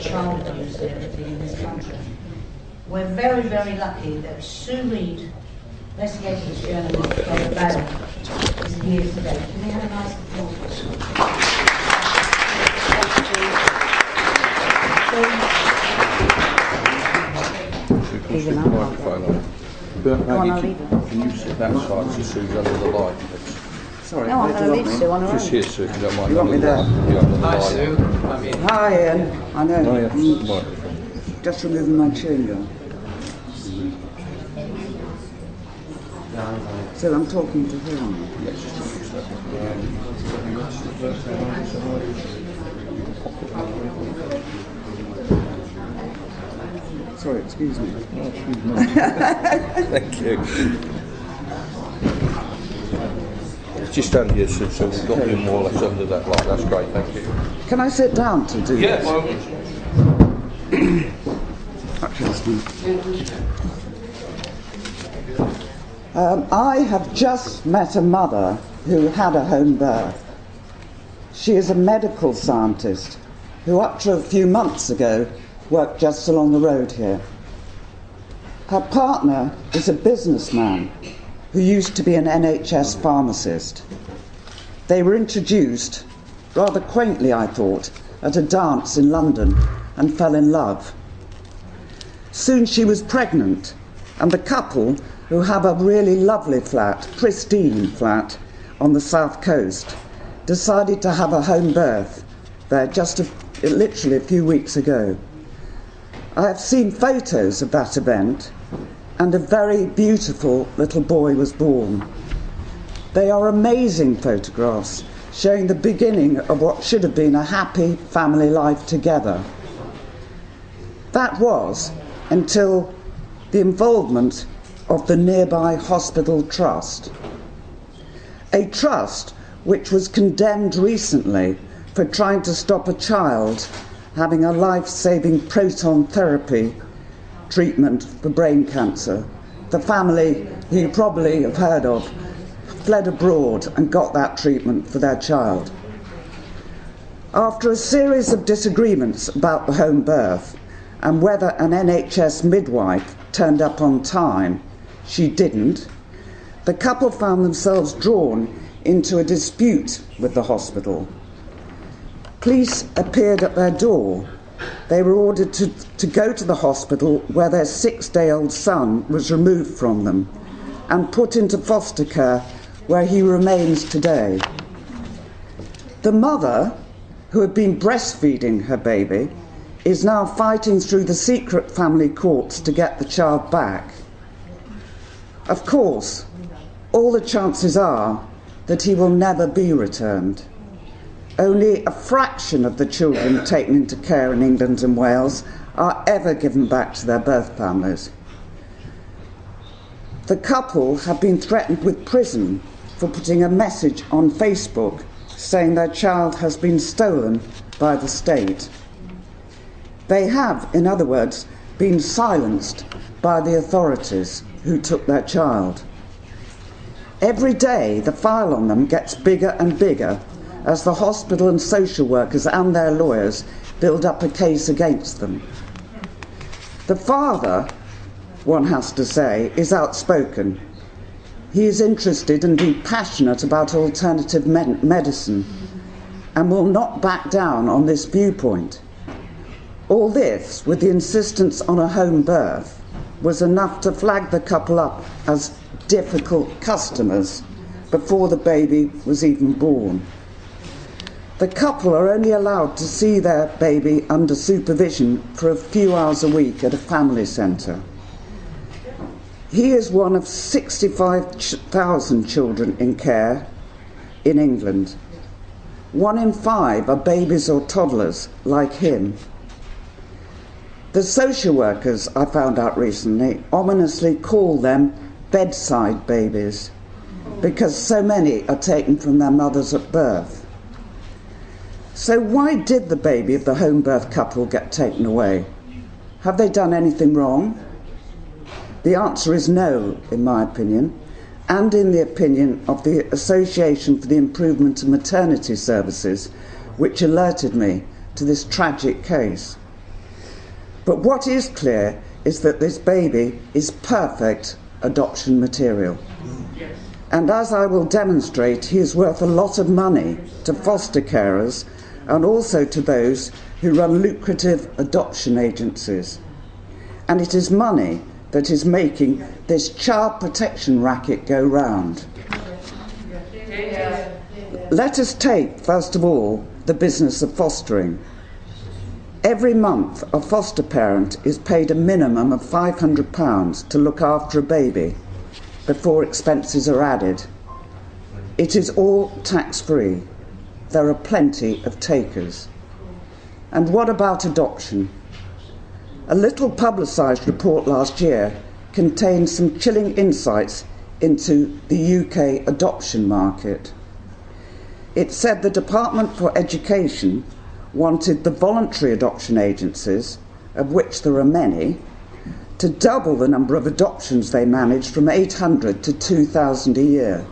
child abuse there in this country. We're very, very lucky that Sue Reid, investigative journalist from the Valley, is here today. Can we have a nice applause for Can you sit that side so Sue's under the light? Sorry, no, I'm going to leave Sue on her own. Just here, Sue, if you don't mind. You want me there? Hi, Sue. Hi, Ian. I know. Oh, yeah. Just removing my chewing gum. So I'm talking to him. Sorry, excuse me. Oh, excuse me. Thank you. Just stand here, Sue, so we've got you more or less under that light. That's great, thank you. Can I sit down to do Yeah, this? by all means. I have just met a mother who had a home birth. She is a medical scientist who up to a few months ago worked just along the road here. Her partner is a businessman who used to be an NHS pharmacist. They were introduced, rather quaintly I thought, at a dance in London and fell in love. Soon she was pregnant, and the couple, who have a really lovely flat, pristine flat, on the south coast, decided to have a home birth there just literally a few weeks ago. I have seen photos of that event, and a very beautiful little boy was born. They are amazing photographs, showing the beginning of what should have been a happy family life together. That was until the involvement of the nearby hospital trust. A trust which was condemned recently for trying to stop a child having a life-saving proton therapy treatment for brain cancer. The family, who you probably have heard of, fled abroad and got that treatment for their child. After a series of disagreements about the home birth and whether an NHS midwife turned up on time, she didn't, the couple found themselves drawn into a dispute with the hospital. Police appeared at their door. They were ordered to go to the hospital where their 6-day-old son was removed from them and put into foster care where he remains today. The mother, who had been breastfeeding her baby, is now fighting through the secret family courts to get the child back. Of course, all the chances are that he will never be returned. Only a fraction of the children taken into care in England and Wales are ever given back to their birth families. The couple have been threatened with prison for putting a message on Facebook saying their child has been stolen by the state. They have, in other words, been silenced by the authorities who took their child. Every day the file on them gets bigger and bigger as the hospital and social workers and their lawyers build up a case against them. The father, one has to say, is outspoken. He is interested and indeed passionate about alternative medicine and will not back down on this viewpoint. All this, with the insistence on a home birth, was enough to flag the couple up as difficult customers before the baby was even born. The couple are only allowed to see their baby under supervision for a few hours a week at a family centre. He is one of 65,000 children in care in England. 1 in 5 are babies or toddlers like him. The social workers, I found out recently, ominously call them bedside babies because so many are taken from their mothers at birth. So why did the baby of the home birth couple get taken away? Have they done anything wrong? The answer is no, in my opinion, and in the opinion of the Association for the Improvement of Maternity Services, which alerted me to this tragic case. But what is clear is that this baby is perfect adoption material. And as I will demonstrate, he is worth a lot of money to foster carers and also to those who run lucrative adoption agencies. And it is money that is making this child protection racket go round. Let us take, first of all, the business of fostering. Every month, a foster parent is paid a minimum of £500 to look after a baby before expenses are added. It is all tax-free. There are plenty of takers. And what about adoption? A little publicised report last year contained some chilling insights into the UK adoption market. It said the Department for Education wanted the voluntary adoption agencies, of which there are many, to double the number of adoptions they manage from 800 to 2,000 a year.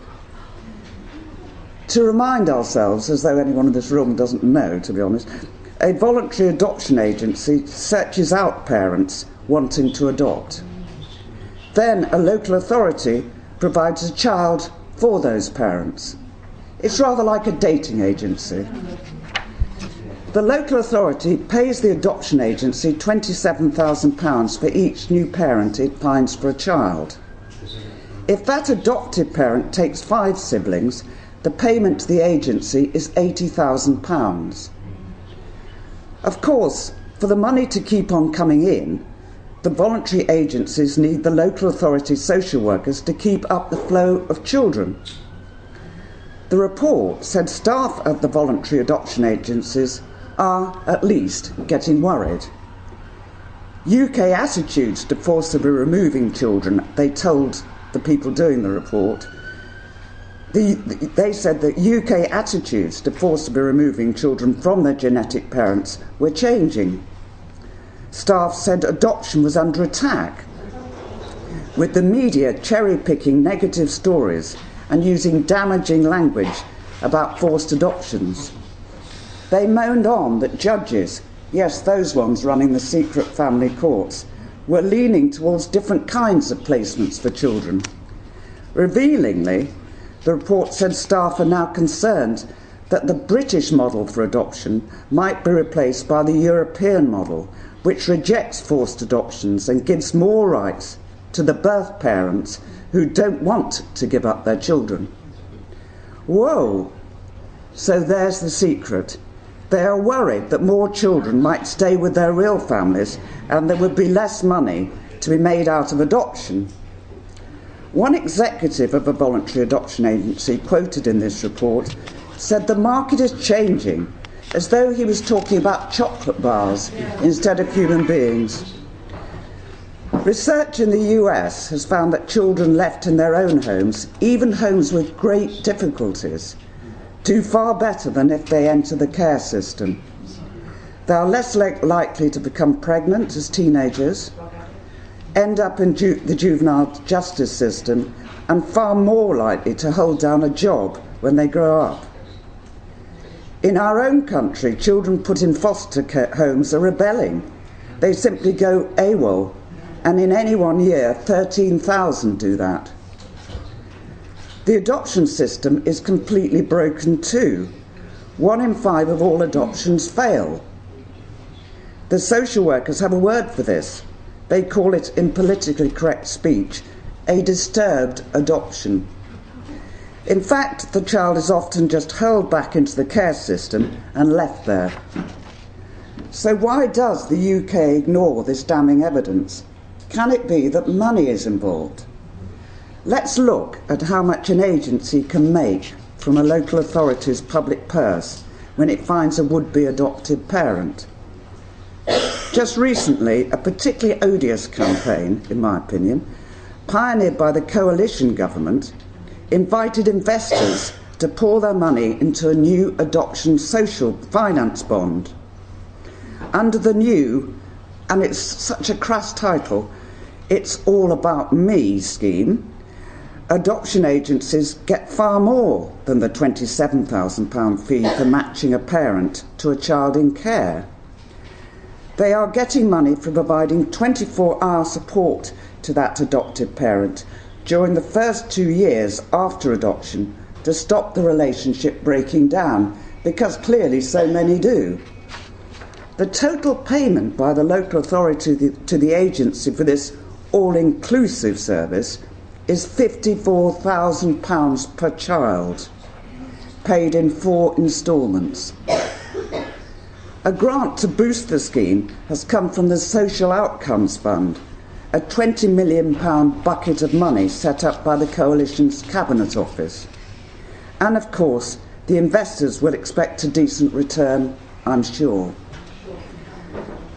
To remind ourselves, as though anyone in this room doesn't know, to be honest, a voluntary adoption agency searches out parents wanting to adopt. Then a local authority provides a child for those parents. It's rather like a dating agency. The local authority pays the adoption agency £27,000 for each new parent it finds for a child. If that adoptive parent takes 5 siblings, the payment to the agency is £80,000. Of course, for the money to keep on coming in, the voluntary agencies need the local authority social workers to keep up the flow of children. The report said staff at the voluntary adoption agencies are, at least, getting worried. UK attitudes to forcibly removing children, they told the people doing the report, they said that UK attitudes to forcibly removing children from their genetic parents were changing. Staff said adoption was under attack, with the media cherry-picking negative stories and using damaging language about forced adoptions. They moaned on that judges, yes, those ones running the secret family courts, were leaning towards different kinds of placements for children. Revealingly, the report said staff are now concerned that the British model for adoption might be replaced by the European model, which rejects forced adoptions and gives more rights to the birth parents who don't want to give up their children. Whoa! So there's the secret. They are worried that more children might stay with their real families and there would be less money to be made out of adoption. One executive of a voluntary adoption agency quoted in this report said the market is changing, as though he was talking about chocolate bars instead of human beings. Research in the US has found that children left in their own homes, even homes with great difficulties, do far better than if they enter the care system. They are less likely to become pregnant as teenagers, end up in the juvenile justice system, and far more likely to hold down a job when they grow up. In our own country, children put in foster care homes are rebelling. They simply go AWOL, and in any one year, 13,000 do that. The adoption system is completely broken too. 1 in 5 of all adoptions fail. The social workers have a word for this. They call it, in politically correct speech, a disturbed adoption. In fact, the child is often just hurled back into the care system and left there. So why does the UK ignore this damning evidence? Can it be that money is involved? Let's look at how much an agency can make from a local authority's public purse when it finds a would-be adoptive parent. Just recently, a particularly odious campaign, in my opinion, pioneered by the coalition government, invited investors to pour their money into a new adoption social finance bond. Under the new, and it's such a crass title, It's All About Me scheme, adoption agencies get far more than the £27,000 fee for matching a parent to a child in care. They are getting money for providing 24-hour support to that adoptive parent during the first 2 years after adoption to stop the relationship breaking down, because clearly so many do. The total payment by the local authority to the agency for this all-inclusive service is £54,000 per child, paid in 4 instalments. A grant to boost the scheme has come from the Social Outcomes Fund, a £20 million bucket of money set up by the Coalition's Cabinet Office. And of course, the investors will expect a decent return, I'm sure.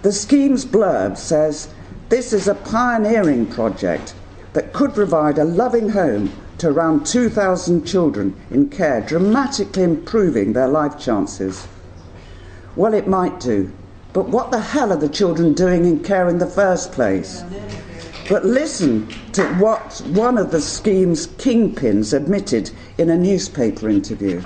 The scheme's blurb says, "This is a pioneering project that could provide a loving home to around 2,000 children in care, dramatically improving their life chances." Well, it might do, but what the hell are the children doing in care in the first place? But listen to what one of the scheme's kingpins admitted in a newspaper interview.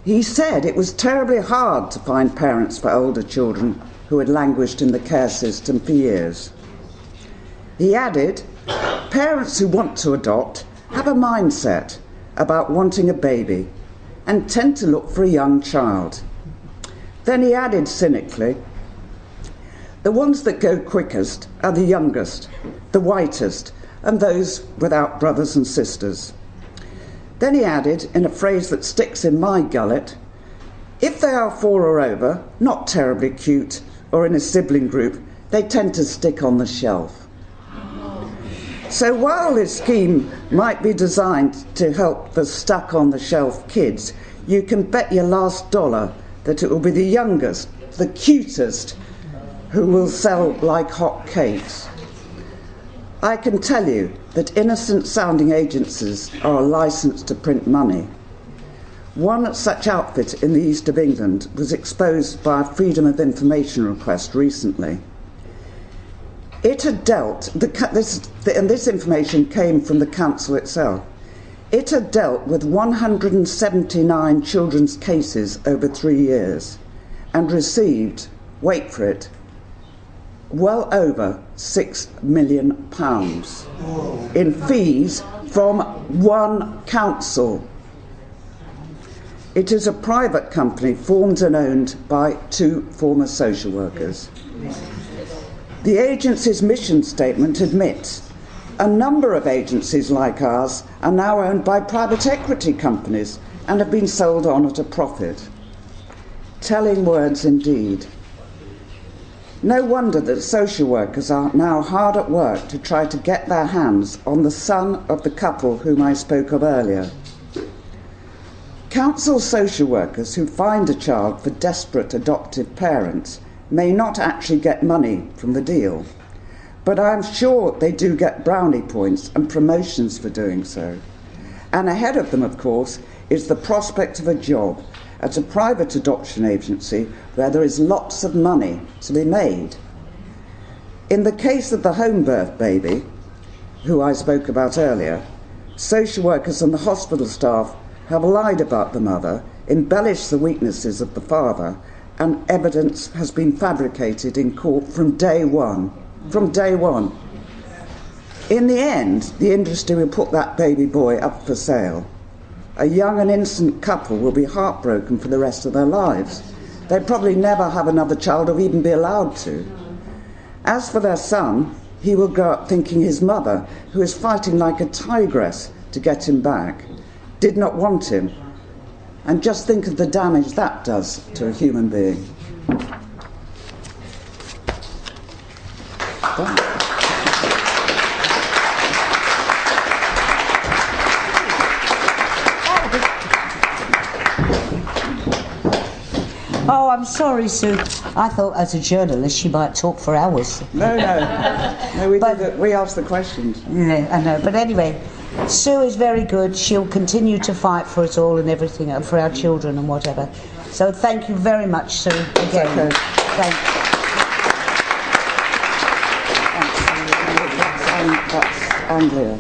He said it was terribly hard to find parents for older children who had languished in the care system for years. He added, "Parents who want to adopt have a mindset about wanting a baby and tend to look for a young child." Then he added cynically, "The ones that go quickest are the youngest, the whitest, and those without brothers and sisters." Then he added, in a phrase that sticks in my gullet, "If they are 4 or over, not terribly cute, or in a sibling group, they tend to stick on the shelf." So while this scheme might be designed to help the stuck-on-the-shelf kids, you can bet your last dollar that it will be the youngest, the cutest, who will sell like hot cakes. I can tell you that innocent-sounding agencies are licensed to print money. One such outfit in the east of England was exposed by a Freedom of Information request recently. It had dealt, and this information came from the council itself, it had dealt with 179 children's cases over 3 years and received, wait for it, well over £6 million in fees from one council. It is a private company formed and owned by 2 former social workers. The agency's mission statement admits a number of agencies like ours are now owned by private equity companies and have been sold on at a profit. Telling words indeed. No wonder that social workers are now hard at work to try to get their hands on the son of the couple whom I spoke of earlier. Council social workers who find a child for desperate adoptive parents may not actually get money from the deal, but I'm sure they do get brownie points and promotions for doing so. And ahead of them, of course, is the prospect of a job at a private adoption agency where there is lots of money to be made. In the case of the home birth baby, who I spoke about earlier, social workers and the hospital staff have lied about the mother, embellished the weaknesses of the father, and evidence has been fabricated in court from day one. From day one. In the end, the industry will put that baby boy up for sale. A young and innocent couple will be heartbroken for the rest of their lives. They'll probably never have another child or even be allowed to. As for their son, he will grow up thinking his mother, who is fighting like a tigress to get him back, did not want him. And just think of the damage that does to a human being. Oh, I'm sorry, Sue. I thought as a journalist she might talk for hours. No, we asked the questions. Yeah, I know. But anyway, Sue is very good. She'll continue to fight for us all and everything, for our children and whatever. So thank you very much, Sue, again. Okay. Thank you. That's Anglia.